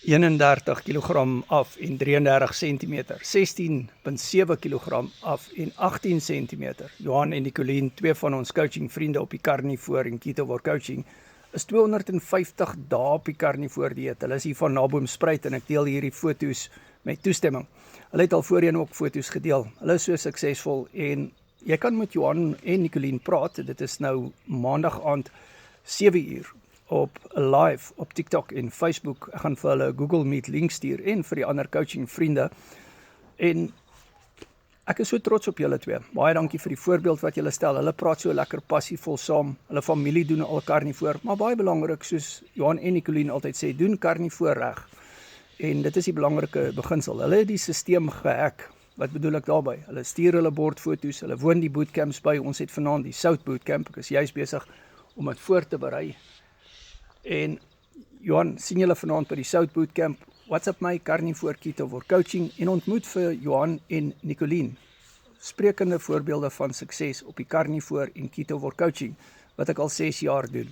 31 kilogram af en 33 centimeter, 16,7 kilogram af en 18 centimeter. Johan en Nicolien, twee van ons coaching vriende op die Carnivore en Ketovore Coaching, is 250 dae op die Carnivore dieet. Hulle is hier van Naboomspruit en ek deel hierdie foto's met toestemming. Hulle het al voorheen ook foto's gedeel. Hulle is so suksesvol en jy kan met Johan en Nicolien praat. Dit is nou maandag aand 7 uur op live op TikTok en Facebook. Ek gaan vir hulle Google Meet link stuur en vir die ander coaching vriende. En ek is so trots op julle twee. Baie dankie vir die voorbeeld wat julle stel. Hulle praat so lekker passievol saam. Hulle familie doen al Carnivore, maar baie belangrik, soos Johan en Nicolien altyd sê, doen Carnivore reg. En dit is die belangrike beginsel. Hulle het die sisteem gehack. Wat bedoel ek daarby? Hulle stuur hulle bordfoto's, hulle woon die bootcamps by. Ons het vanaand die South Bootcamp. Ek is juist besig om dit voor te berei. En Johan, sien julle vanaand by die South Bootcamp. WhatsApp my, Carnivore Ketovore Coaching, en ontmoet vir Johan en Nicolien. Sprekende voorbeelde van sukses op die Carnivore en Ketovore Coaching, wat ek al 6 jaar doen.